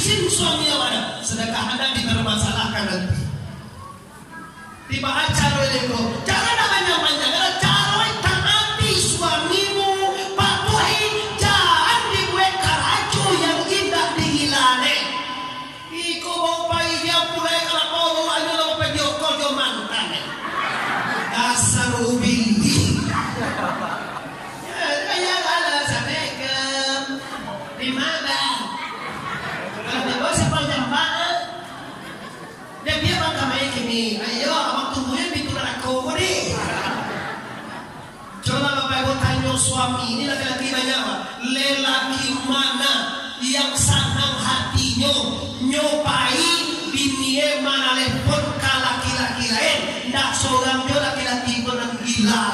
izin suami awak sedekah anda dipermasalahkan nanti. Tiba acara itu jangan namanya panjang karena cara taati suamimu patuhi jangan dibuat karacu yang indah dihilane. Iko mau pai dia pulai kalau mau anu lo pedio kojo mantan. Dasar ubi. Ya ala sabekem. Di mana? Kalau dia bos panjang banget. Dia biar bang kami kini. Ayo abang tungguin bikin aku ni. Coba bapak ibu tanya suami ini laki-laki banyak apa? Lelaki mana yang senang hatinya nyopai binie mana lepon ke laki-laki lain? Ndak seorang dia laki-laki pun gila.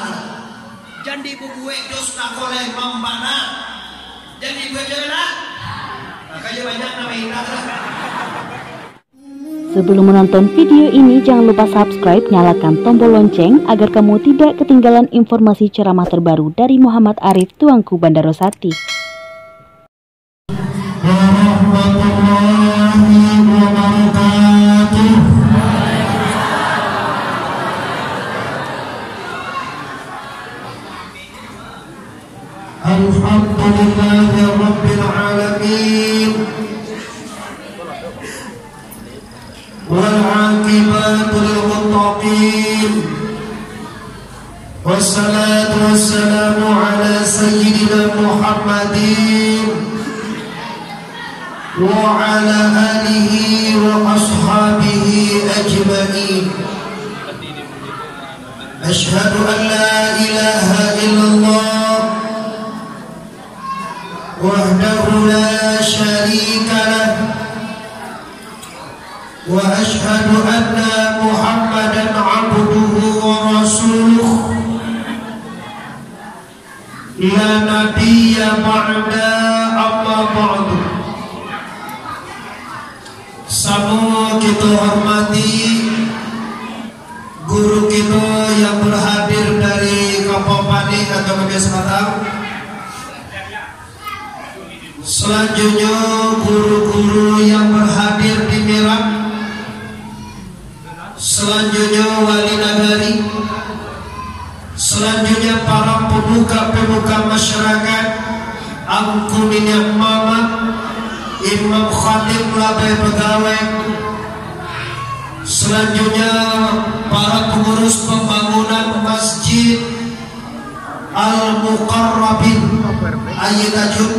Jadi bubuek dos nak oleh membana. Jadi buat jalan. Makanya banyak nama indah. Sebelum menonton video ini, jangan lupa subscribe, nyalakan tombol lonceng agar kamu tidak ketinggalan informasi ceramah terbaru dari Muhammad Arif Tuanku Bandarosati. Alhamdulillahi Rabbil Alamin. والعاقبة للمتقين والصلاة والسلام على سيدنا محمد وعلى آله وأصحابه أجمعين. أشهد أن لا إله إلا الله وحده لا شريك له وأشهد أن محمدا عبده ورسوله لا نبي بعد أما بعد. Sama kita hormati guru kita yang berhadir dari Kabupaten atau Kabupaten Semarang. Selanjutnya guru-guru yang berhadir di Merak. Selanjutnya wali nagari. Selanjutnya para pemuka-pemuka masyarakat, angkunin yang mama, imam khatib labai pegawai. Selanjutnya para pengurus pembangunan masjid Al-Muqarrabin Ayyadajun.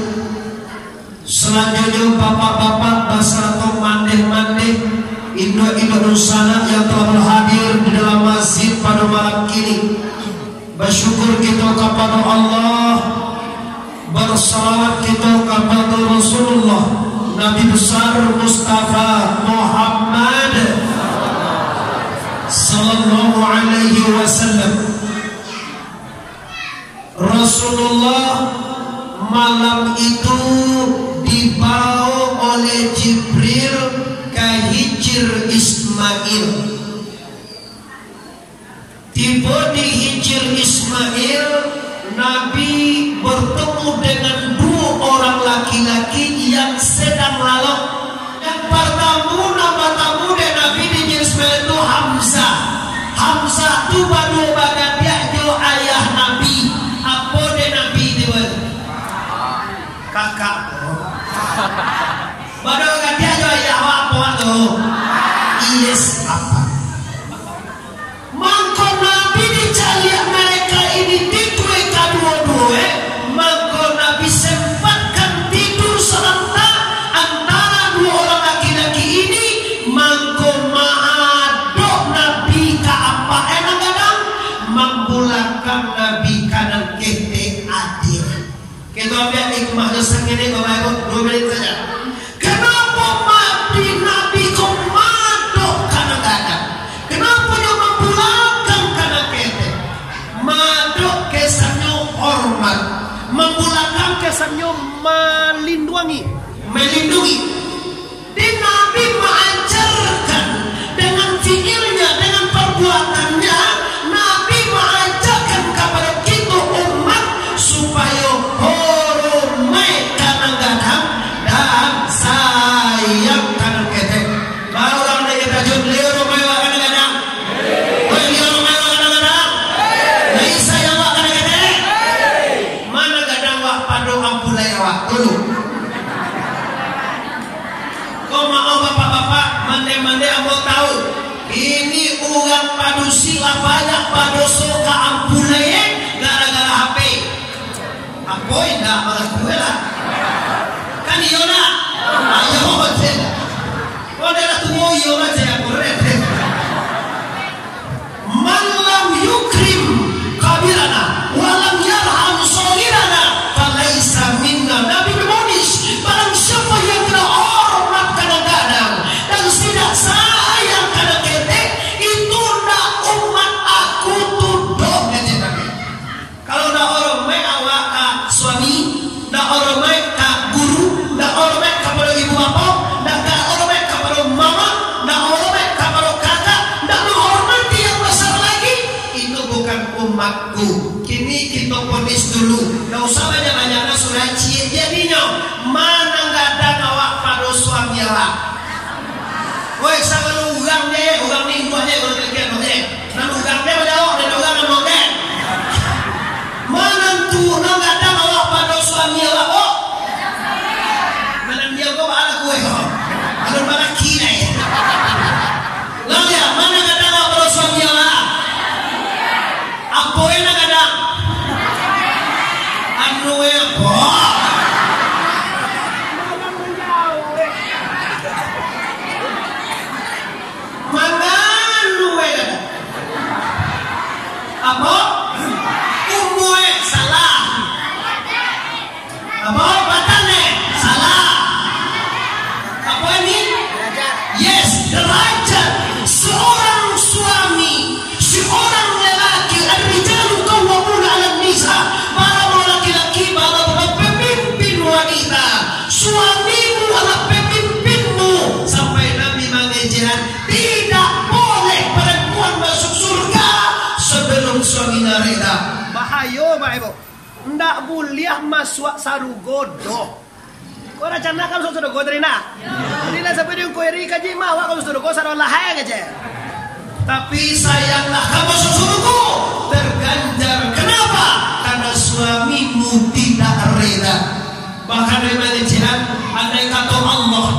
Selanjutnya bapak-bapak beserta mandeh-mandeh Indo-Indo Nusana yang telah berhadir di dalam masjid pada malam ini. Bersyukur kita kepada Allah, bersalawat kita kepada Rasulullah Nabi besar Mustafa Muhammad sallallahu alaihi wasallam. Rasulullah malam itu dibawa oleh Jibril ke Hijr Ismail. Tiba di Hijr Ismail, Nabi bertemu dengan dua orang laki-laki yang sedang lalu. Yang pertama nama tamu dan Nabi di Hijr Ismail itu Hamzah. Hamzah itu baru baga dia jo ayah Nabi. Apa dia Nabi itu? Kakak. Baru baga dia jo ayah apa tu? Yes apa? Maka Nabi dicari mereka ini tidur kedua-dua. Maka Nabi sempatkan tidur serentak antara dua orang laki-laki ini. Maka ma'adok Nabi ke apa enak kadang mempulangkan Nabi kadang kete adil. Kita ambil hikmahnya sengini Bapak Ibu 2 menit saja. Kenapa Nabi kok madok kadang-kadang? Kenapa dia mempulangkan kadang kete? Madok kesannya hormat, mempulangkan kesannya melindungi. Di Nabi mengajarkan dengan fiilnya, dengan perbuatannya. Nabi mengajarkan kepada kita umat supaya hormat kadang-kadang dan saya mande-mande mau tahu ini uang padusi lah banyak padoso ka ampunai gara-gara HP. Apa indah malah gue lah. Kan Yona, ayo aja. Kau dah tunggu Yona saya kurang. Malam yukrim kabirana, walam yarham solirana, falaisa minna. Nabi bermonis, barang siapa yang tidak hormat kadang-kadang dan tidak sayang kadang-kadang, itu nak umat aku tuduh kata Nabi. Kalau nak orang baik awak ka suami, nak orang baik ka guru, nak orang baik kepada ibu bapa, nak orang baik kepada mama, nak orang baik kepada kakak, nak menghormati yang besar lagi, itu bukan umatku. Kini kita ponis dulu. Nggak usah banyak-banyak sudah cie jadinya. Mana nggak ada awak pada suami lah. Woi, sama ugang deh, ugang nih gua deh kalau terkian deh. Nah ugang deh berjauh, dan ugang nggak deh. Mana tuh nggak ada awak pada suami lah, oh. Mana dia gua bawa gue kok. Ada mana kira ya. Lalu ya, mana nggak ada awak pada suami lah. Apa yang nggak ada? Anu yang boh. Mana anu yang apa? Umue salah. Apa? Batane salah. Apa ini? Yes, derajat seorang suami, seorang lelaki, ar-rijalu qawwamuna 'alan nisa. Para laki-laki, para pemimpin wanita. Suamimu adalah pemimpinmu. Sampai Nabi mengajarkan tidak boleh perempuan masuk surga sebelum suaminya reda. Bahayo, Pak Ibu. Ndak boleh masuk sarugodo. Kau rencana kan sudah kau terina. Jadi lah sampai dia kau iri kaji mah, kalau sudah kau sarang lahai aja. Tapi sayanglah kamu masuk surga terganjar. Kenapa? Karena suamimu tidak reda. Bahkan dari manajemen andai kata Allah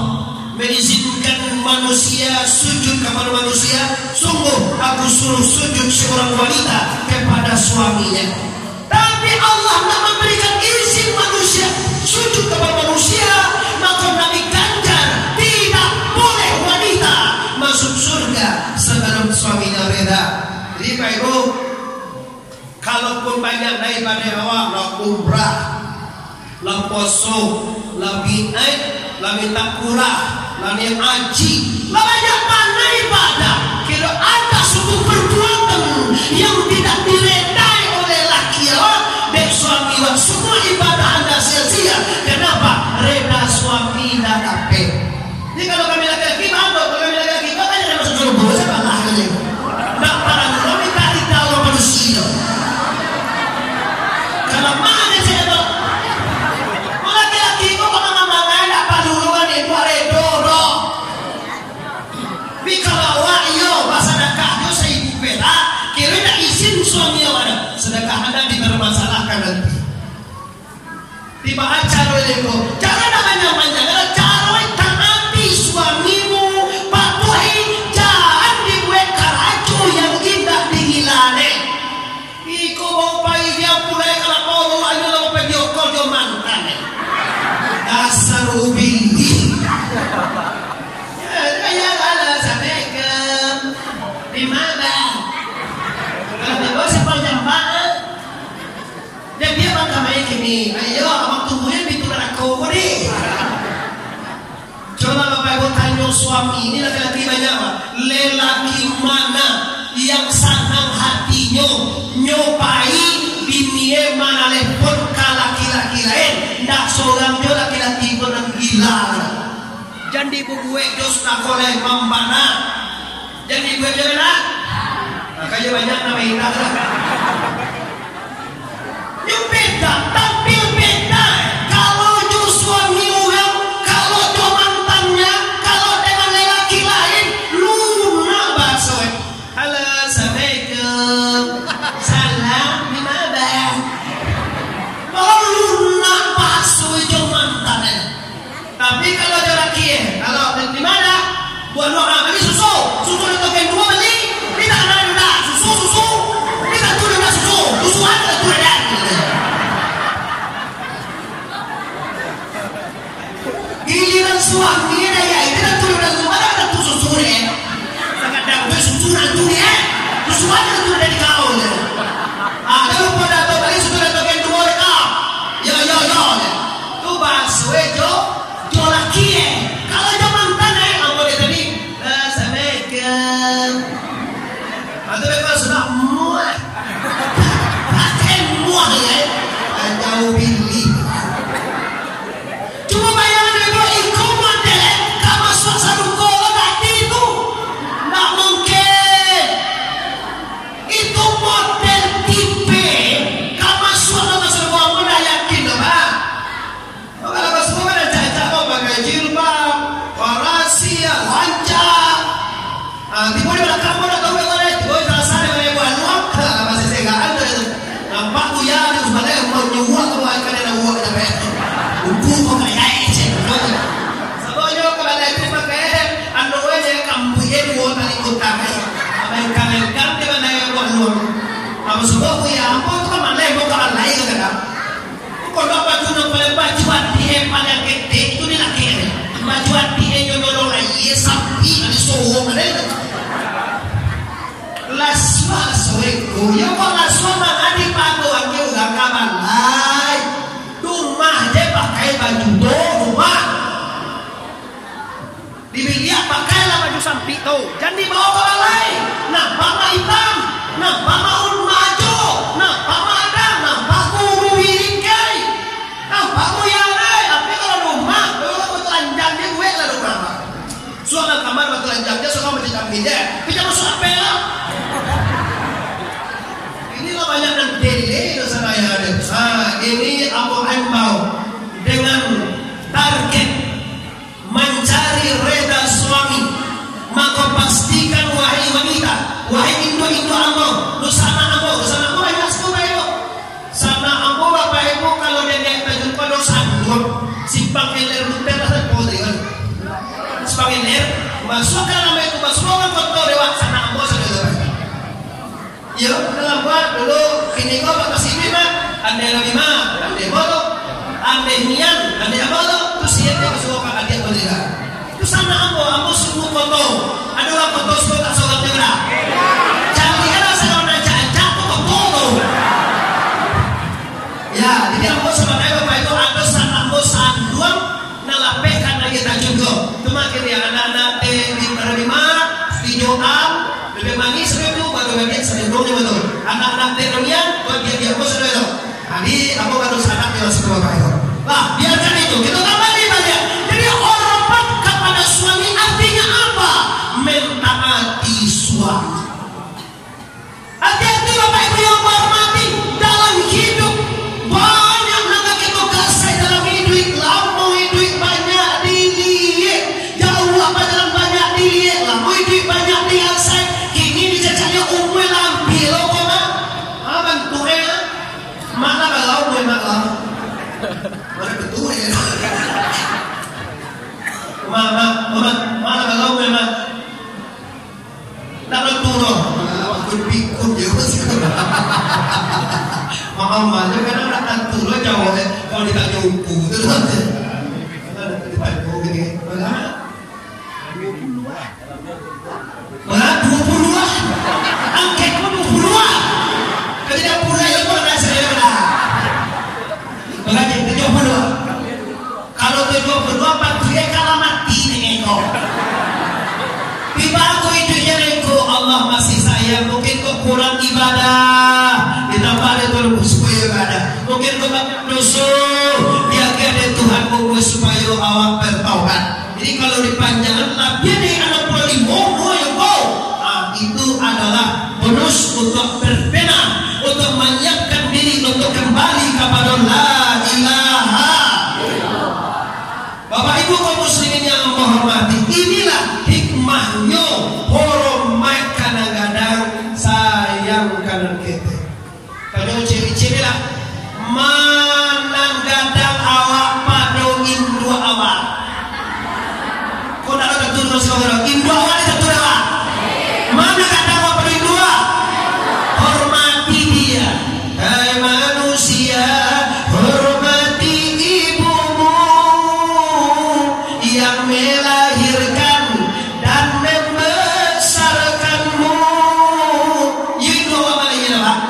mengizinkan manusia sujud kepada manusia, sungguh aku suruh sujud seorang wanita kepada suaminya. Tapi Allah tak memberikan izin manusia sujud kepada manusia, maka Nabi ganjar tidak boleh wanita masuk surga sebelum suaminya reda. Jadi Pak Ibu, kalaupun banyak daripada awak lah umrah, lah poso, lah binaik, lah minta kurah, lah niat haji, lah banyak mana ibadah. Kira ada suatu perbuatan yang tidak diredai oleh laki awak dan suami awak, semua ibadah anda sia-sia. Kenapa? Reda suami dan dapat. Jadi kalau kami laki-laki bangga, kalau kami laki-laki bangga jangan masuk surga. Siapa lah kalian? Tak parang kami tak tahu manusia. Kalau mana saya tahu? Laki-laki kok mengamalkan tak paduluan itu redo doh. Tapi kalau awak iyo sedekah yo seibu perak, kira tak izin suami awak sedekah anda dipermasalahkan nanti. Tiba acara itu, jangan banyak-banyak. Cara taati suamimu, patuhi, jangan dibuat karacu yang indah dihilane. Iko mau pai dia pulai kalau polo anu mau video call dia mantan. Dasar ubili. Ya ala sampaikan. Di mana? Kalau dia sepal jambaan. Dan dia bangga main ini. Ayo, abang tungguin pintu aku ni. Coba Bapak Ibu tanya suami ini laki-laki banyak apa? Lelaki mana yang senang hatinya nyopai binie mana lepon ke laki-laki lain? Ndak seorang dia laki-laki orang gila. Jadi ibu gue dos nak oleh membana. Jadi gue jalan nak. Makanya banyak nama indah. Yang beda, tampil beda. Kalau ju suami orang, kalau ju mantannya, kalau dengan lelaki lain, lunak bakso. Halo, assalamualaikum. Salam, di mana? Kalau lunak bakso itu mantannya. Tapi kalau lelaki, kalau di mana? Buat lo beli susu itu token 2 beli. Kita ada udah susu. Kita tuh udah susu ada tuh ada. Giliran suami ya itu tuh udah susu ada tuh susu deh. Sangat dah susu nanti ya. Susu ada tuh dari kau ya. Kalau pada tuh beli susu itu token 2 deh kau. Yo. Tuh bakso itu jual lagi ya. Kalau zaman tanah ambo tadi Assalamualaikum. Atau mereka sudah muat. Pakai muat ya. Jauh pilih. Cuma bayangkan ibu ikut model kamu suasana kalau tadi itu nggak mungkin. Itu model tipe kamu suasana semua muda yakin loh pak. Kalau semua ada jajak kau pakai jilbab, rahasia, lancar. Tiba di belakang mana kau boleh, tiba di sana boleh buat luak, masih saya nggak ada. Nampak tu ya, itu sebenarnya mau nyuak tu akan ada uak sampai. Umpuk kau kayak ini, sebabnya kalau ada itu pakai anu aja kamu yang buat tadi kota ni, abang di mana yang buat luak. Apa sebab ya, apa tu kan mana yang buat orang lain kan? Kalau baju baju dia paling gede itu ni laki ni. Baju dia jodoh lagi sapi ada sohong ada. Laswa soeku, ya kok laswa mana di pago aku gak kabar lai. Rumah dia pakai baju do rumah. Dibilia pakailah baju sapi tu, jangan dibawa ke orang lain. Nampak mah hitam, nampak mah maju, nampak mah ada, nampak guru wirikai, nampak mu yang lain. Tapi kalau rumah, kalau telanjang dia gue lah rumah. Suara kamar telanjang dia suka macam beda. Kita masuk apa lah? Inilah banyak yang delay dosa yang ada. Ini aku himbau dengan target mencari reda suami, maka pastikan wahai wanita, wahai ibu ambo, sana ambo ayah sekolah ibu, sana ambo bapak ibu kalau dia terjumpa dosa dua, simpang eler muter dan poli kan, simpang eler masukkan nama itu masukkan foto lewat sana ambo sudah. Ya, dalam buat dulu ini kau bapak sini mah, anda lima, anda bodoh, anda nian, anda bodoh, terus dia masukkan adik berdua. Itu sana ambo semua foto, ada orang foto semua tak soal juga. Jangan ada saya nak jajak foto. Ya, jadi ambo sebenarnya bapak itu ada sana ambo sanduang, nalapekan lagi tak cukup. Cuma kira anak-anak di terima, video lebih manis itu baru bagian senendungnya betul. Anak-anak terimian bagian dia bos itu. Jadi aku baru sadar dia masuk ke bapak itu. Nah, biarkan itu. Kita kembali balik. Jadi hormat kepada suami artinya apa? Mentaati suami. Hati-hati bapak ibu yang hormati dalam hidup. Banyak nak kita kasih dalam hidup. Lama hidup banyak dilihat. Jauh apa dalam banyak dilihat. Lama hidup banyak diasai. Kini dijajahnya umur lampi loh koma. Bantu mana kalau umur mana mana betul ya. Mana kalau umur mana tak betul loh. Aku pikir dia masih. Mama aja kan orang antu lo jauh kalau ditanya umur tu nanti. Ada ditanya begini. Mana 20 lah. Angket pun 20 lah. Ketika pula yang pernah saya benar. Bagaimana 70? Kalau 72 patria kalah mati dengan kau. Tiba aku hidupnya dengan kau Allah masih sayang. Mungkin kau kurang ibadah. Ditambah ada Tuhan supaya ibadah. Mungkin kau dosa. Dia ada Tuhan supaya awak bertaubat. Jadi kalau dipanjangkan tapi ada anak polimomo yang kau. Itu adalah bonus untuk berbenah, untuk menyiapkan diri untuk kembali kepada la ilaha illallah. Bapak ibu kaum muslimin yang menghormati, inilah hikmahnya hormat kadang-kadang sayang kanan kita. Kalau ciri-ciri lah manang gadang awak pada indua awak. Kau nak betul Tuhan sekarang. Indua awak itu dewa. Mana kata awak pada indua? Hormati dia. Hai manusia, hormati ibumu yang melahirkan dan membesarkanmu. Indua awak mana ini awak?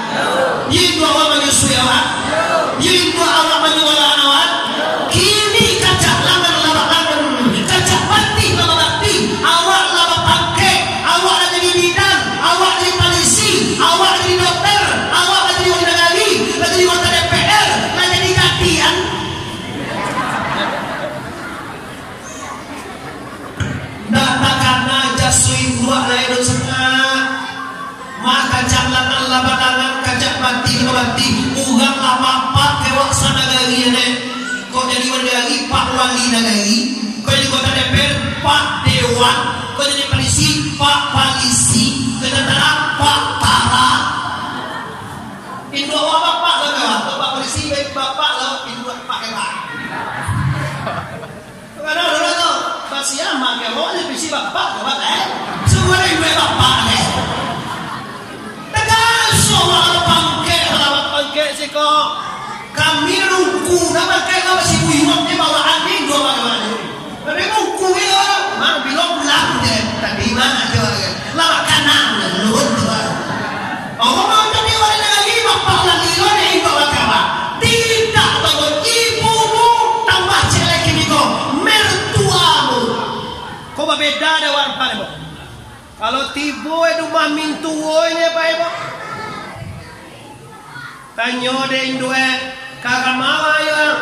Indua awak menyusui awak? Indua awak menyuara awak? Kini kacak langan lawak langan, kacak bakti lawak bakti. Awak lawak pangke, awak lagi jadi bidan, awak jadi polisi, awak jadi dokter, awak lagi jadi wanita negari, lagi jadi wanita DPR, lagi jadi katian. Datakan aja suin dua lain setengah. Maka kacak langan lawak langan, kacak bakti lawak bakti. Ugang apa-apa kewak sana gari ne. Kau jadi negari Pak Wali negari, kau jadi kota DPR Pak Dewan, kau jadi polisi Pak Polisi, tentara Pak Tara. Indo apa Pak lah, Pak Polisi baik Bapak lah, Indo Pak Ewa. Karena dulu tu pasti amat ke mau jadi polisi Bapak, Bapak semua Indo Bapak tegas semua pangke, alamat pangke sih kok. Kami nunggu nama kayak apa sih buiwak dia bawaan ini dua mana tapi nunggu ya mana bilang pulang deh tapi mana coba lama kanan luhut coba oh mau jadi orang lagi bapak lagi lo nih bawa kawan tidak bawa ibumu tambah celek ini kok mertuamu kok berbeda ada warna ibu kalau tibo itu mah mintuonya pak ibu tanyo de indue kakak mawa ya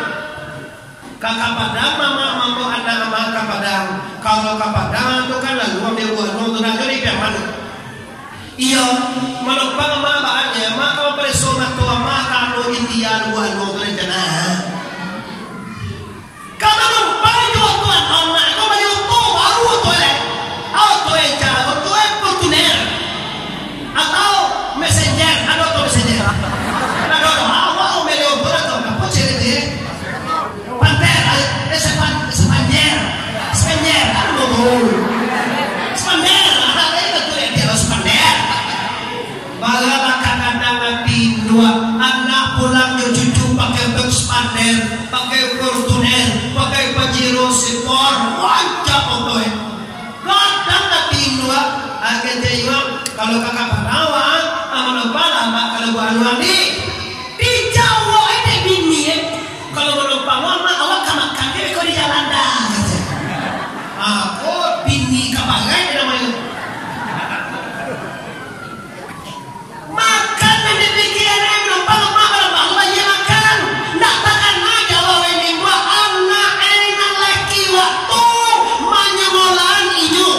kakak padang mama mampu anak mama kakak padang kalau kakak padang itu kan lalu ambil buat nonton aja di pihak mana iya manopang mama bahannya maka bersama tua maka lo India buat nonton aja kalau numpang itu tuan anak kau bagi untuk baru auto yang cara auto yang Fortuner atau messenger ada auto messenger anak pulang cucu pakai beg Spander, pakai Fortuner, pakai Pajero Sport, wajah pokoknya. Kadang nanti dua, akhirnya juga kalau kakak Panawan, aman lama kalau gua luani di Jawa ini bini kalau menumpang lama awak kamakan dia kau di jalan dah. Aku bini kabangai namanya. Makan yang dipikirin menumpang lama lagi makan. Nak makan aja wae ini gua anak enak laki waktu manyemolan ijo.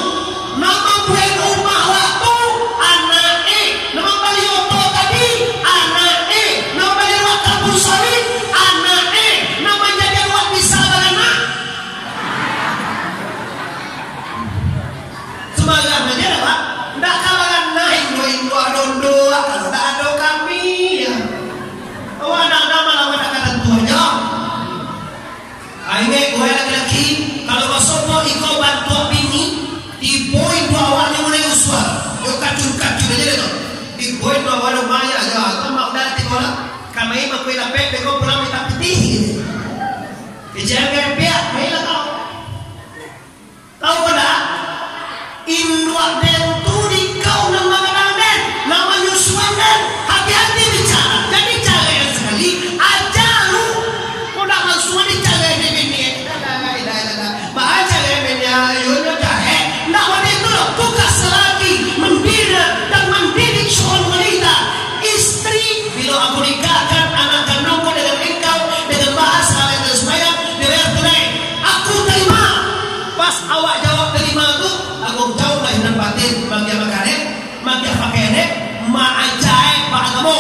Nama buat rumah waktu anak nama beli oto tadi anak nama beli ruang kampung sawit anak nama jadi ruang bisa anak. Sebagai aja Pak, ndak kalangan naik doa doa kalau tak ada kami ya. Oh anak nama lawan kata tuanya. Aine gue laki-laki kalau masopo iko bantu bini di boy dua awalnya mulai uswar. Yo kacur aja itu. Di boy dua awal maya ya, atau mau dari sekolah. Kami mau kue lapet, beko pulang minta peti. Kejangan pihak, mainlah kau. Tahu tak? Indua bentu di kau nama kenangan, nama Yuswanan. Hati-hati bicara. Jadi cara yang sekali aja lu. Kau nak langsung dicara ini bini. Baca bini ayo jahe. Nak wanita lo tugas lagi membina dan mendidik seorang wanita. Istri bila aku nikahkan anak kandungku dengan engkau dengan bahasa dan semayang dengan tunai. Aku terima. Pas awak jawab terima tu, aku jauh lah hidup batin bagi makanan, bagi pakaian, maajaib pak kamu.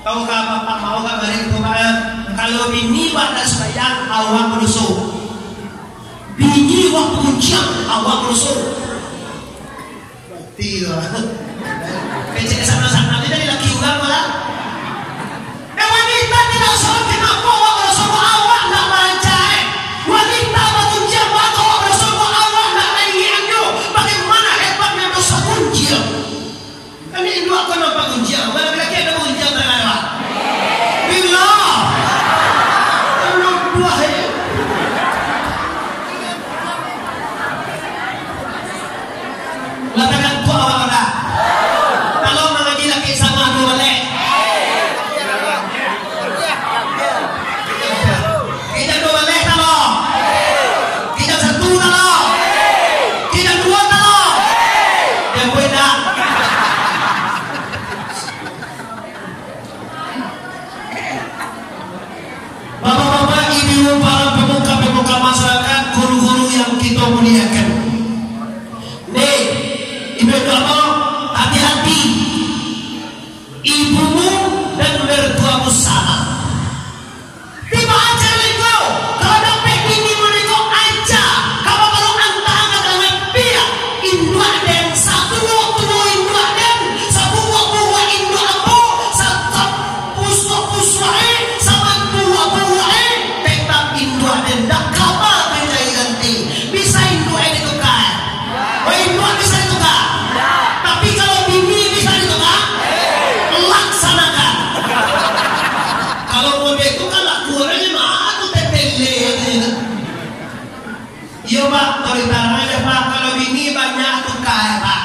Tahukah bapak mau kan hari itu kalau bini pada semayang awak berusuk, bini waktu kuncian awak berusuk. Tidak. Kecil sama-sama tidak laki ulang malah. Wanita tidak usah kenapa awak berusuk awak nak maajaib. Wanita berkuncian waktu awak berusuk awak nak naik otoriter aja Pak. Kalau bini banyak tuh kaya Pak.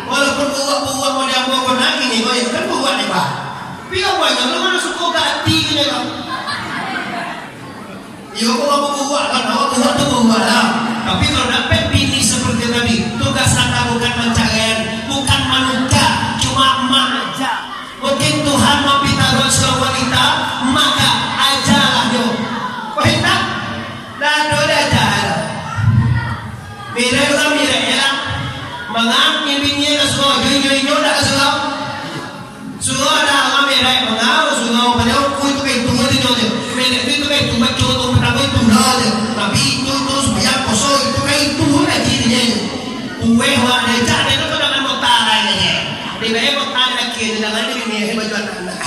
Walaupun buah mau diambil lagi nih, gue kan buah nih Pak. Tapi banyak lu mana suka ganti gini kan? Iya kok mau buah kan? Buah tuh buah lah. Tapi kalau dapat bini seperti tadi, tugas anda bukan pencarian, bukan manusia, cuma emak aja. Mungkin Tuhan mau pitaruh seorang wanita, maka ajalah yo. Kau hendak? Dah do dah ajar. Mira juga mira ya. Mengam bini nya suka join dah suka. Suka dah mengam mira mengam suka pada aku itu kayak tunggu di jodoh. Mira itu kayak tunggu jodoh pada aku itu dah. Tapi itu supaya kosong itu kayak tunggu lagi dia. Uwe wah dia cari itu dengan mutara ini. Dia mutara lagi dengan ini baju anak.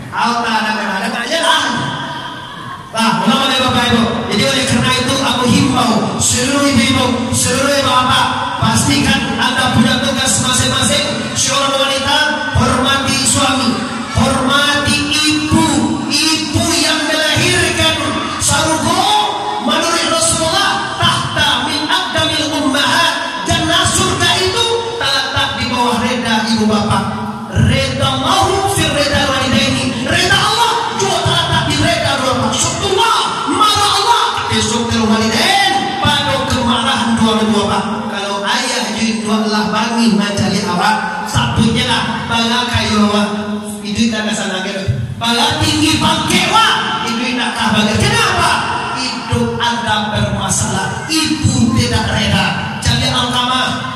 Aku tak ada aja lah. Nah, mulai Bapak Ibu. Jadi oleh karena itu aku himbau seluruh ibu-ibu, seluruh bapak, pastikan Anda punya tugas masing-masing. Seorang wanita hormati suami, hormati ibu yang melahirkan sarugo menurut Rasulullah tahta min aqdamil ummahat. Jannah surga itu terletak di bawah reda ibu bapak. Reda Allah fir reda walidaini. Reda Allah juga terletak di reda dua bapak. Syukurlah marah Allah besok ke walidain pada kemarahan dua bapak. Kalau ayah jadi dua Allah bangi mencari awak satunya lah bangga kayu awak itu tidak kesana gitu. Bangga tinggi bangkewa itu tidak kabar. Kenapa? Hidup Anda bermasalah, ibu tidak reda. Jadi alkamah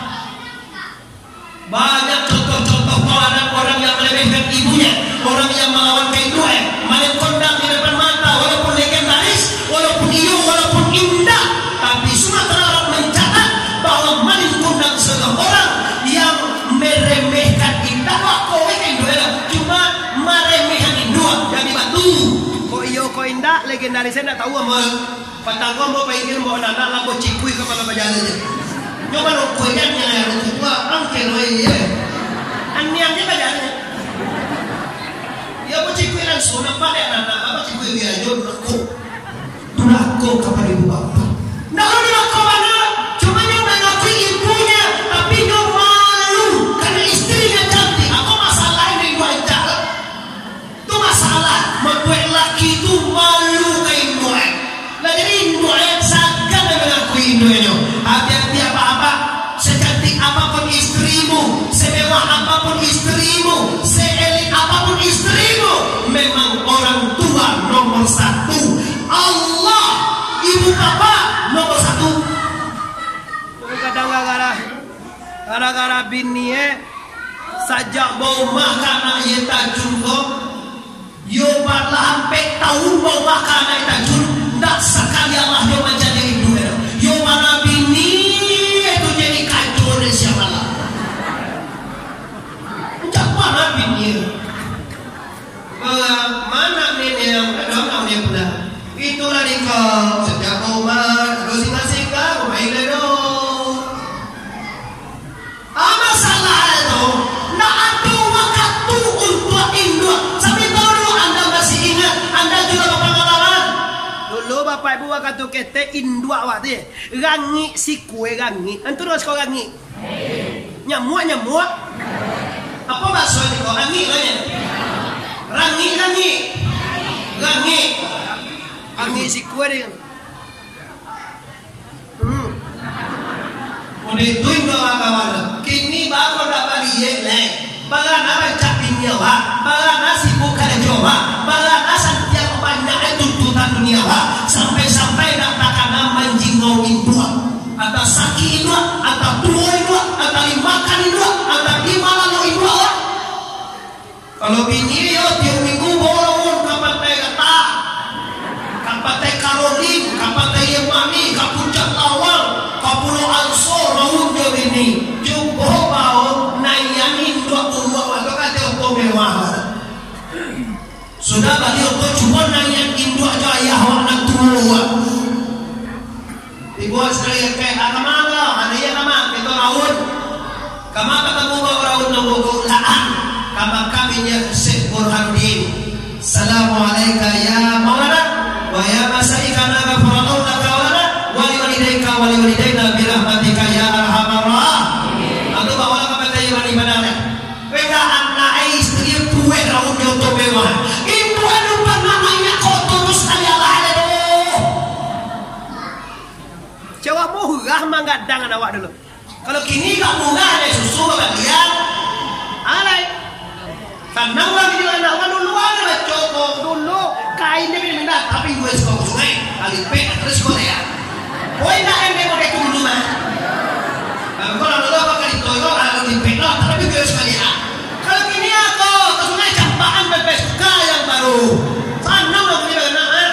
banyak contoh-contoh orang yang melebihkan ibunya, orang yang melawan keindahan, main kondang di depan mata, walaupun legendaris, walaupun iyo, walaupun indah, tapi Sumatera mencatat bahwa main kondang seseorang yang meremehkan indah, kowe keindahan, cuma meremehkan indah yang dibantu. Kok iyo, kok indah, legendarisnya tidak tahu sama patanggo mau pengen mau anak laku cikui kepala bajalannya. Nyoba lo koyannya yang tua angker ya. Aniannya bajalannya. Ya mau cikui langsung nampak ya anak apa cikui dia jod aku kepada ibu bapak. Nah kalau dia kau mana? Cuma yang mengakui ibunya, tapi dia malu karena istrinya cantik. Apa masalah ini dua jalan? Itu masalah membuat laki itu malu ke induan. Nah jadi induan yang segan mengakui induannya. Hati-hati apa-apa, secantik apapun istrimu, semewah apapun istrimu, seelit apapun istrimu, memang orang tua nomor satu. Allah, ibu bapak nomor satu. Kadang gara-gara bini sajak bau makan ayat tajun kok, yo malah sampai tahun bau makan ayat tajun, tak sekali Allah yo menjadi ibu yo mana bini itu jadi kacau deh siapa lah. Macam mana bini? Mana nenek yang ada yang pula? Itulah dikau sejak umat masing-masing kau main dong. Masalah itu nak ada waktu untuk induk. Sampai tahu dulu Anda masih ingat, Anda juga berpengalaman. Dulu bapak ibu waktu kita induk awak deh, rangi si kue rangi. Antu terus kau rangi. Nyamuk. Apa bahasa ini kau rangi kan? Rangi. Angin si kue dia. Mudi tuin bawa kawan. Kini baru dapat dia leh. Bagana baca nyawa. Bagana sibuk kali coba. Bagana setiap banyak tuntutan dunia. Sampai katakan menjingau indua. Atau sakit indua. Atau tua indua. Atau dimakan indua. Atau dimana indua. Kalau bini yo tiap minggu bolong kapan kata. Kapatai Karolin, kapatai Yemani, kapuncak Lawang, kapulau Ansor, mau dia ini. Jumbo bau, nayanin dua atau kata aku mewah. Sudah bagi aku cuma nayan induk jaya anak tua. Dibuat sekali kayak ada yang nama itu raun. Kama ketemu bawa raun nombor laan. Kama kaminya Syekh Burhanuddin. Assalamualaikum ya Maulana. Wa ya masaikana ghafarallahu laka wa lana wa liman walidayka wa liwalidayna bi rahmatika ya arhamar rahimin. Atau bawa ka patay man ibadana. Wala anak istri tuwe raw nyo to mewah. Ibu ano pa namanya ko terus ayalah do. Jawab mo hurah manggadang awak dulu. Kalau kini gak murah ada susu bagian. Alay. Tanang lagi di anak kan dulu ada cokok dulu kainnya minta tapi gue suka sungai kali pek terus gue ya. Boy nak ember mau kayak dulu mah. Kalau dulu apa kali toyo ada di pek lah tapi gue suka ya. Kalau kini aku ke sungai campaan bebek suka yang baru. Tanang lagi di anak.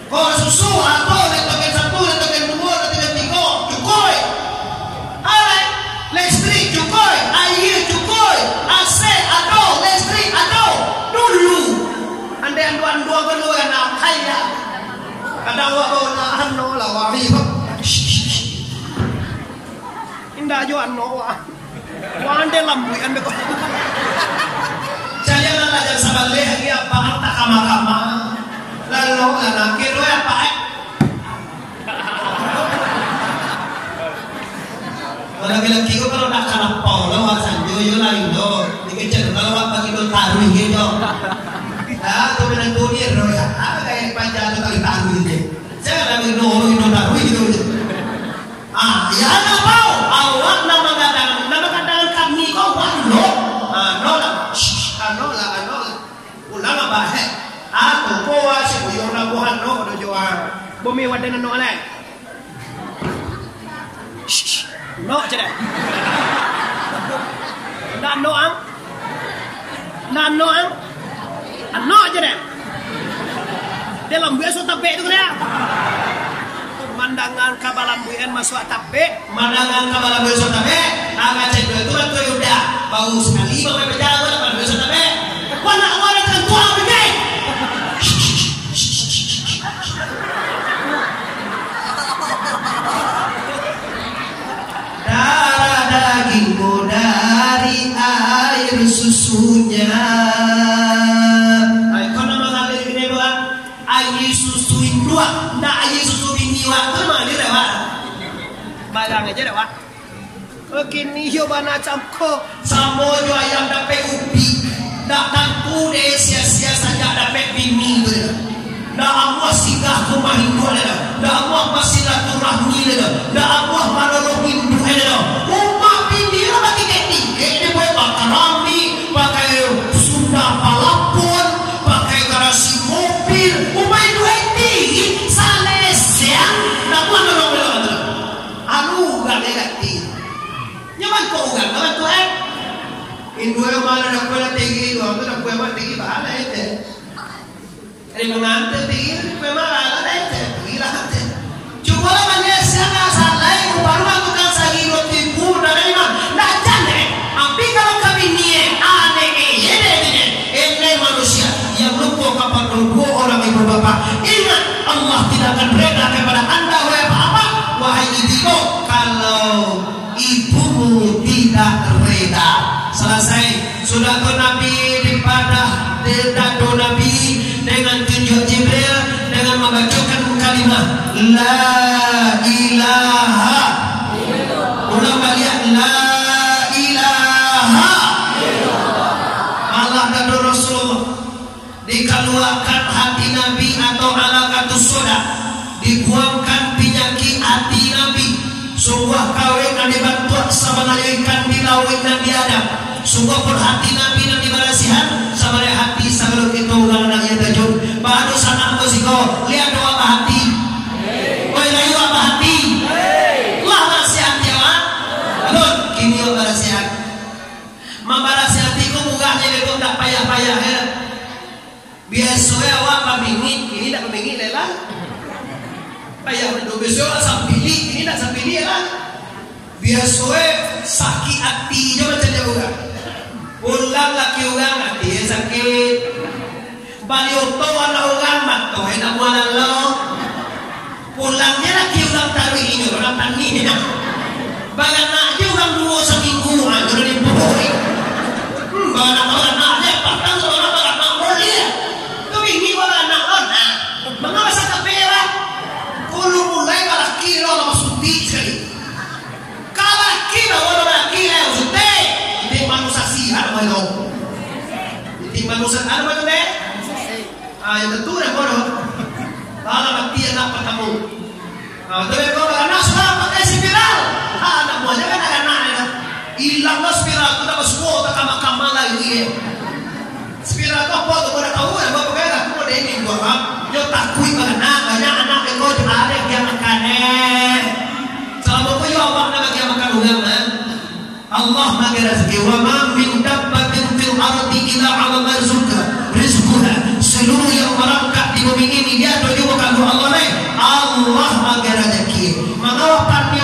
Kalau susu atau letokin satu letokin dua letokin tiga cukup. Alay listrik cukup air cukup AC atau listrik atau dulu anda yang dua kedua kan nak kaya ada wala anno la wahi indah jo anno wa ande lambu ande ko saya nak ajar sabale lagi apa tak kama-kama lalu anak kira apa laki-laki ko kalau nak kalapau lawa sanjo yo lain do dikejar kalau apa gitu taruh gitu ah tu benar tu dia ro ya apa kayak panjang kali taruh gitu saya lagi no taruh gitu ya nak mau awak nama kadang kami kau no no lah ulang apa aku puas yo na buhan no do joan bumi wadana no ale no cere dan no ang no cere dalam biasa tape itu kan pemandangan kabalam buan masuk tape pemandangan kabalam biasa tape agak cendol itu kan tuh udah bau sekali bawa berjalan pada biasa tape warna tertua begini darah dagingmu dari air susunya. Ay, kau nama kali ini doa air susu indua, ndak air susu biniwa, tu mana dia doa? Barang aja doa. Kini yo bana camko, samo yo ayam dapat ubi, ndak tantu deh sia-sia saja dapat bini tu. Ndak amuah singgah rumah Hindu ada, ndak amuah silaturahmi ada, ndak amuah manolong Hindu ada. Umat bini lah bagi keti, keti boleh pakai rami, pakai Sunda palapun, pakai garasi mobil, umat Hindu keti, Salesian, ndak amuah manolong ada. Anu gak negatif, nyaman kau gak, nyaman tu Hindu yang mana nak kuat tinggi, orang tu nak kuat tinggi bahala itu. Ini mengantar tinggi, memang ada itu, gila hati. Coba lah Malaysia nggak salah, baru aku kan sagi roti pun dari mana? Nggak jane. Tapi kalau kami ni aneh, ini manusia yang lupa kapan lupa orang ibu bapa. Ingat Allah tidak akan reda kepada anda wahai apa? Wahai ibu, kalau ibumu tidak reda. Selesai. Sudah ke Nabi daripada dado Nabi dengan tunjuk Jibril dengan membacakan kalimat la ilaha ulang balik la ilaha Allah dan Rasulullah dikeluarkan hati Nabi atau alaqatus soda dibuangkan penyakit hati Nabi sebuah kawin yang dibantu sama ikan di laut Nabi Adam sungguh perhati Nabi dan dibarasihan sama hati sebelum itu ulang yang terjun baru sana musiko lihat doa hati woi layu apa hati lah barasihan dia lalu kini yo barasihan membarasihan hatiku mugahnya itu tak payah-payah ya biasa ya awak pabingit ini tak pabingit lah payah untuk biasa sampili ini tak sampili lah biasa sakit hati je macam dia orang ulang laki orang hati sakit balik oto anak orang matoh enak mualan lo pulangnya laki orang taruh ini orang tani bagan aja orang dua seminggu aja di pokok bagan anak aja patang seorang bagan anak boleh tu ini bagan anak lo mengapa sakit merah kalau mulai laki Musad ano ba ito eh? Yung naturan mo no? Alam at tiyan na patamu. Tuloy ko, anak sudah pakai spiral. Anak mo, jangan anak-anak na. Ilang na spiral ko na masuko, takamakamalan iya. Spiral ko po, ito mo na tahu, ano ba pagkaya ako mo na ini gua ha? Yung takuy ka anak, banyak anak ko, yung arik yang makanin. Selama ko yung awak na magyan makalungan ha? Allah magrazki, wa ma min dabbatin fil ardi ila ala rizquha. Seluruh yang merangkak di bumi ini dia tuju bukan Allah lain. Allah magrazki. Maka wapannya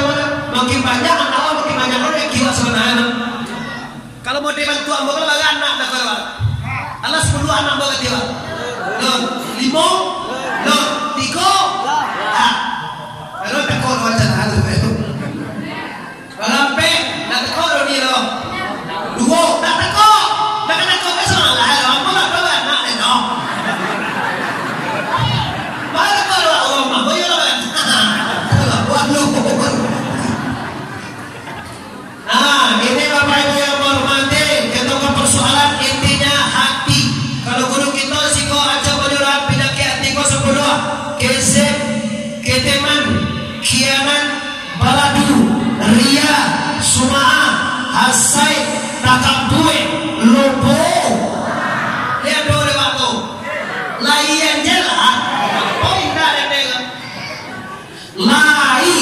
makin banyak anak makin banyak orang yang kiwa sebenarnya. Kalau mau dibantu ambo kan bagi anak dah kalau. Allah 10 anak baga tiwa. Loh, 5, loh, 3. Kalau tak kau wajah hal itu. Lampe, nak kau ni loh. 2, tak kau. Tak kena kau besar lah. Ambo lah baga anak ni no. Baga kau lah orang mah, boyo lah. Ini Bapak Ibu yang hormati, ketika persoalan intinya hati. Kalau guru kita siko aja bodoran pinake hati ko sepuluh, kesep, keteman, kianan, baladu, ria, sumaah, hasai, takabue, lobo. Lihat dulu waktu. Layan jelas. Oh indah dengar. Lai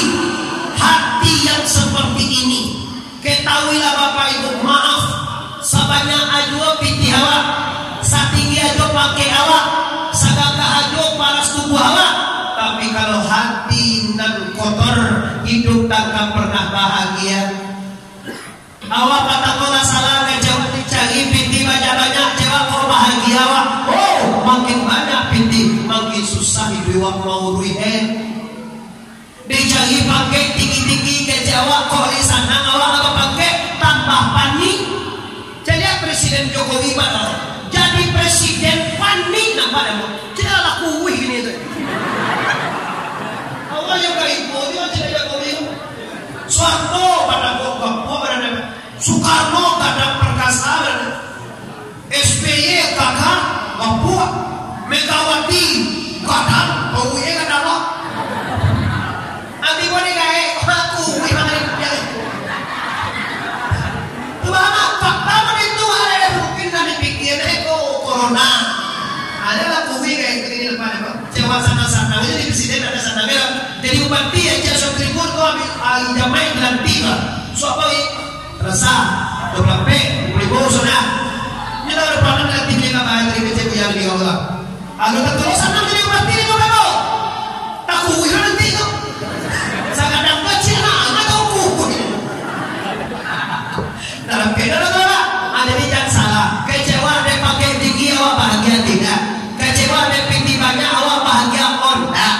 hati yang seperti ini. Ketahuilah Bapak Ibu, maaf sebanyak ajo piti hawa, satinggi ajo pakai hawa, sagagah ajo paras tubuh hawa. Tapi kalau hati nan kotor, hidup takkan pernah bahagia. Awak kata kola salah ngejawab dicari piti banyak-banyak jawab kau bahagia awak. Oh makin banyak piti makin susah hidup awak mau ruihen. Dicari pakai tinggi-tinggi ke Jawa kok di sana awak apa pakai tambah panik. Jadi Presiden Jokowi mana? Jadi Presiden panik nampak demo. Tidak laku ini tu. Awak yang kaibu dia tidak Jokowi. Soeharto pada Papua pada Soekarno kadang Perkasa SBY kadang Papua Megawati kadang Papua kadang apa? Nanti boleh gaya aku memang dia. Lama fakta itu ada mungkin ada pikiran corona. Ada lah kuwi kayak gini depan apa? Jawa sana jadi presiden ada sana merah. Jadi bupati aja so tribun kau ambil jamai gelantiga. So apa ini? Rasa 20 ribu sudah. Ini dah ada panen gelanti beli kabar dari kecil yang di Allah. Alu tak tulisan jadi bupati ni kau apa? Tak kuwi nanti tu. Kadang kecil nak tahu kuku. Dalam keadaan ada di jangan salah. Kecewa dia pakai tinggi awak bahagia tidak. Kecewa dia tinggi banyak awak bahagia tidak.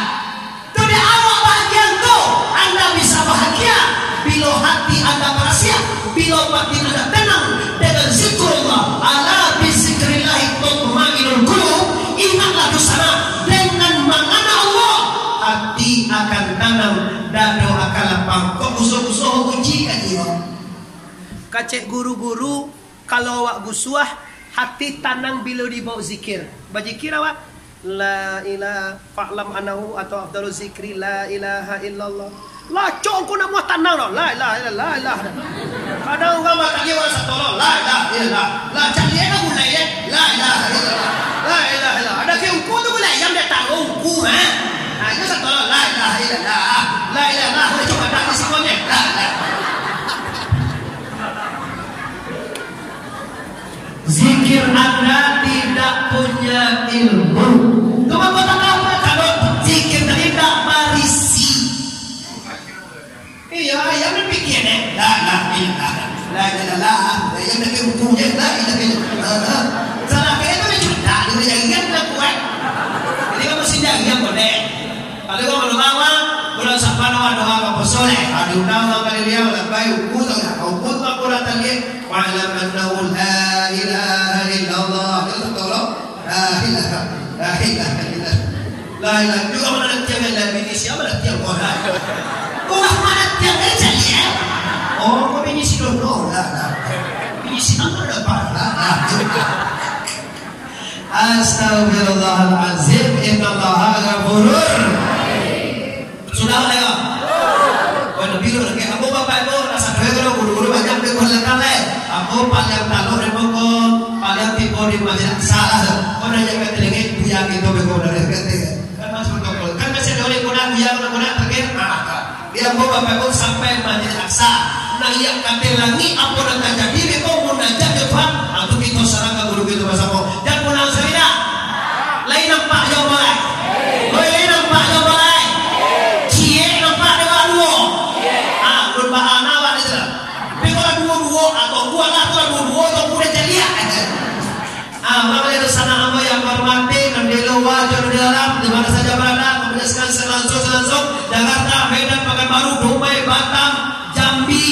Itu dia awak bahagia tu. Anda bisa bahagia bila hati anda berasiap, bila batin anda tenang dengan zikrullah. Ala bizikrillah tatma'innul qulub. Ingatlah di sana dengan mengenal Allah hati akan tanam dan doa akan lapang. Kok usul-usul uji kan dia? Kacek guru-guru kalau awak gusuah hati tanang bila dibawa zikir. Bazikir awak la ilaha fa'lam anahu atau afdalu zikri la ilaha illallah. La cong ku nak muat tanang dah. La ilaha illallah. Kadang orang makan dia orang satu la ilaha illallah. La cak dia kan mulai ya. La ilaha illallah. La ilaha illallah. Ada ke uku tu mulai yang dia tahu uku ha. Nah, itu satu la ilaha illallah. La ilaha illallah. Coba dah semuanya. La ilaha. Zikir Anda tidak punya ilmu. Cuma kau tak tahu kalau zikir tadi tidak berisi. Iya, yang berpikir la ilaha illallah. La ilaha illallah. Yang nak hukumnya la ilaha illallah. Salah kaya tu dia cerita, dia jangan nak buat. Jadi kamu mesti jangan boleh. Kalau kamu berdoa, bulan Saban doa apa soleh. Ada undang kali dia baik ukur tak? Ukur tak pula tadi. Wa'lam annahu la ilaha illallah. Itu tolong. La ilaha illallah. La ilaha juga mana tiang la bini siapa nak tiang orang. Oh mana tiang aja ya. Oh kau bini si dono lah. Bini si mana ada apa? Astagfirullahalazim, innallaha ghafurur. Sudah ya? Kalau biru lagi, aku bapak ibu rasa doa kalau guru-guru banyak di kolam kale. Aku paling tahu remoko, paling tipe di masjid salah. Kau nanya ke telinga buaya gitu bego dari ketiga. Kan masuk protokol. Kan masih ada orang kurang buaya terkait. Dia mau bapak ibu sampai masjid Aqsa. Nah yang kata lagi apa yang terjadi? Bego munajat depan. Aku kita serang ke guru gitu bahasa mau. Dan munajat saya. Lain nampak yang boleh. Lain nampak yang boleh. Cie nampak dengan dua. Bahan awak itu. Tapi kalau dua-dua atau dua atau boleh jadi ya. Maka dari sana hamba yang hormati dan di luar dan di dalam di mana saja berada, menyaksikan selangsung Jakarta, Medan, Pekanbaru, Dumai, Batam, Jambi,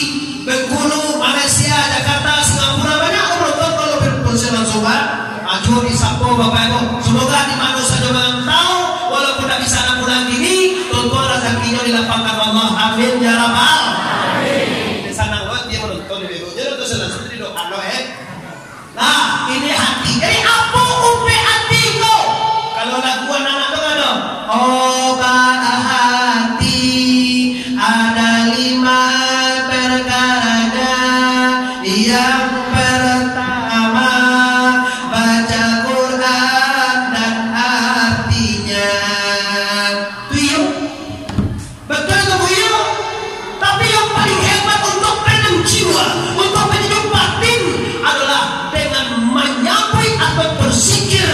Bengkulu, Malaysia, Jakarta, Singapura, banyak orang nonton kalau berfungsi langsung kan. Ajo disapo Bapak Ibu. Semoga di mana saja orang tahu, walaupun tidak bisa pulang gini, tonton rezekinya dilapangkan Allah. Amin ya rabbal. Nah, ini hati. Jadi apa upe hatiku? Kalau lagu anak-anak itu ada. Obat hati ada 5 perkaranya. Yang pertama baca Quran dan artinya. Tuh betul itu Bu Yu. Tapi yang paling hebat untuk penenang jiwa, untuk penenang batin adalah menyambut atau bersikir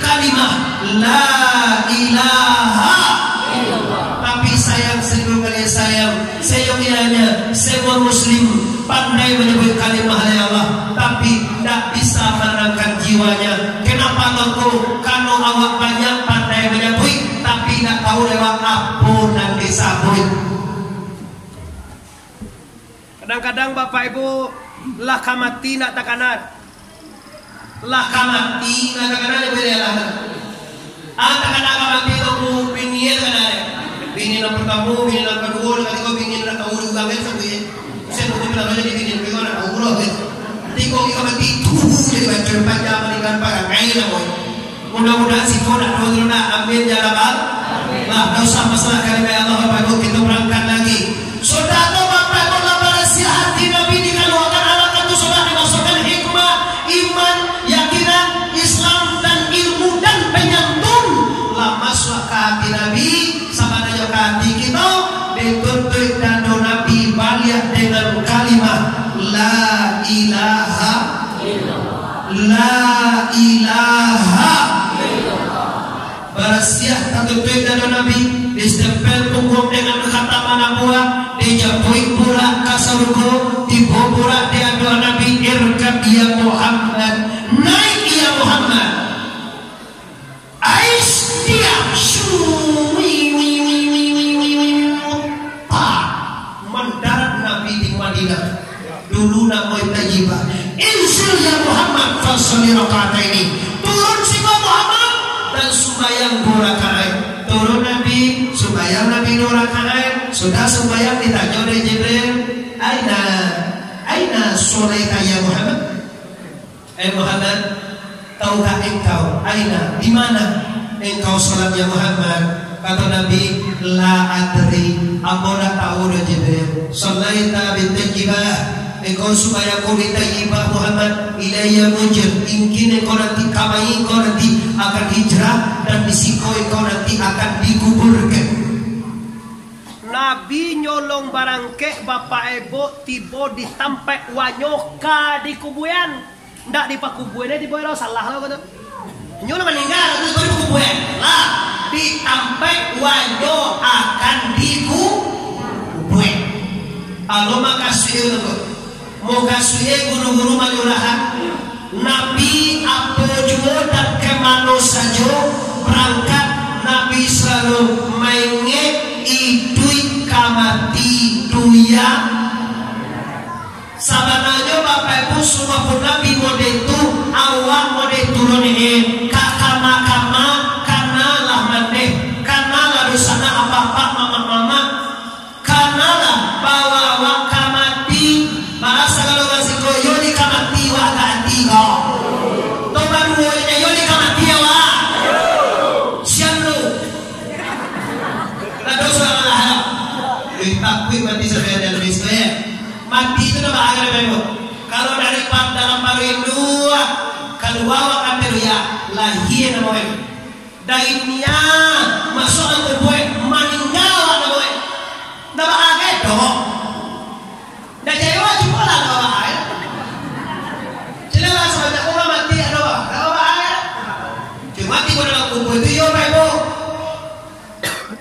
kalimat la ilaha illallah. Tapi sayang sekali sayang kiranya semua muslim pandai menyebut kalimat la Allah, tapi tidak bisa menenangkan jiwanya. Kenapa tengku? Karena awak banyak pandai menyebut, tapi tidak tahu lewat apa dan disebut. Kadang-kadang Bapak Ibu lah kamati nak takanan. Lah kamati kadang-kadang beda lah. Kadang-kadang kamati itu bini kadang-kadang. Bini yang pertama, bini yang kedua, kali kau bini yang tahu juga besok ya. Saya nunggu bilang aja di bini yang kedua nak tahu loh. Tiga kamati itu jadi macam panjang meninggal para kain lah boy. Mudah-mudahan si kau nak tahu nak amin ya rabbal. Lah dosa masalah kalimat Allah Bapak Ibu kita berangkat lagi. Sudah tahu Bapak Ibu lapar hati Nabi dikaluarkan alamat itu sudah dimasukkan hikmah, iman, Islam dan ilmu dan penyantun lah masuk ke hati Nabi sama dengan hati kita dituntut dan Nabi balik dengan kalimat la ilaha illallah. La ilaha illallah. Bersiah tertuntut dan Nabi distempel punggung dengan kata mana buah dijatuhi pula kasaruko tiba pula dia doa Nabi irkab ya Muhammad naik ya Muhammad ais dia mendarat Nabi di Madinah dulu namanya Tayyibah. Insil ya Muhammad fasali rakaat ini turun si Muhammad dan sembahyang 2 rakaat. Turun Nabi sembahyang Nabi 2 rakaat. Sudah sembahyang ditanya oleh Jibril, aina sholaita ya Muhammad? Muhammad, tahukah engkau aina di mana engkau sholat ya Muhammad? Kata Nabi, la adri, aku tidak tahu dah Jibril. Sholaita bitayyibah, engkau supaya kau ditayyibah Muhammad, ilayya mujib, ingin engkau nanti kamai, engkau nanti akan hijrah dan disiko engkau nanti akan dikuburkan. Nabi nyolong barangke Bapak Ibu tiba ditampak wanyoka di kuburan. Ndak di pakuburan di boy salah lo kata. Nyolong meninggal terus baru kuburan. Lah ditampak wanyo akan dikuburan. Allah makasih lo. Mau kasih guru-guru malurahan. Nabi apa juga dan kemana saja berangkat Nabi selalu mengingat idui kamati duya. Sabananya Bapak Ibu semua pun Nabi mode itu awak mode turun ini kakama karena lah mande karena lah dosana apa-apa mama karena lah bawa awak kamati bahasa kalau kasih koyo di kamati wa ganti kok toba dua yoli kamati wa takwi mati sebenarnya dari saya. Mati itu nama agar bebo. Kalau dari dalam paru indua keluar akan ya lahir nama bebo. Dainnya masuk ke boy meninggal nama boy. Nama agar dong. Dah jadi wajib pola nama agar. Jelas banyak orang mati ada nama agar. Cuma mati pada kubur itu yo bebo.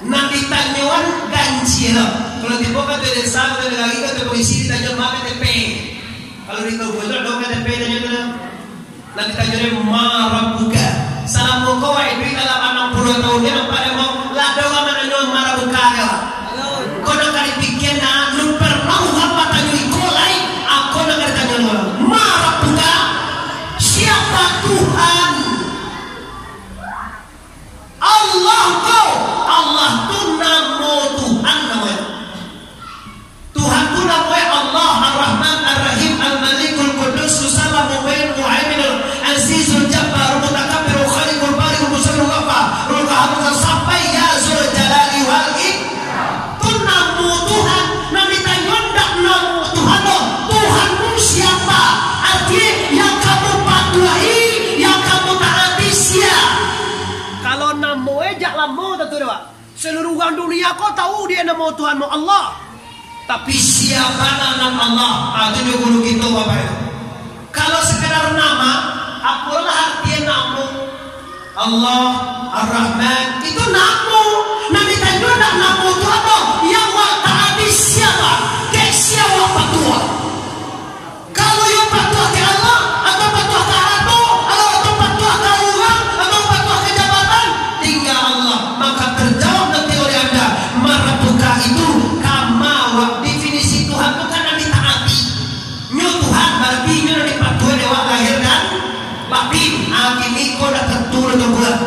Nanti tanyaan ganjil. Kalau di boka tu ada sah, ada lagi kan polisi ditanya mana TP. Kalau di kubur tu ada TP tanya tu. Nanti tanya marah buka. Salam muka itu dalam 60 tahun dia pada mau lado mana nyon marah buka dia. Kau nak kali pikir na lu pernah apa tanya ikolai? Aku nak kali tanya orang marah buka. Siapa Tuhan? Allah kau. Allah tu namo Tuhan namanya. Tuhan tu namanya Allah Ar-Rahman Ar-Rahim Al-Malikul Qudus Salam Mu'min Mu'aimin Al-Azizul Jabbar Mutakabbir Khaliqul Bari Musawwir Ghafar Rukahamul sampai ya Zul Jalali wal Ikram. Tu namo Tuhan. Nanti tanya ndak namo Tuhan lo. Tuhanmu siapa? Artinya yang kamu patuhi, yang kamu taati siapa? Kalau namo ejak lamo tentu dewa. Seluruh orang dunia kau tahu dia nama Tuhanmu Allah. Tapi siapa nama Allah? Itu dia guru kita Bapak. Kalau sekedar nama, apalah artinya nama Allah Ar-Rahman itu nama. Nanti tanya nak nama Tuhan yang taati siapa? Ke siapa patuh? Kalau yang patuh ke Allah atau patuh ke Arab atau patuh ke orang atau patuh ke jabatan, tinggal Allah. Maka terjawab nanti oleh Anda. Marabuka itu kama definisi Tuhan itu kan yang ditaati. Nyo Tuhan berarti nyo dipatuhi dewa lahir dan batin. Akhirnya kau dah terturun ke bulan.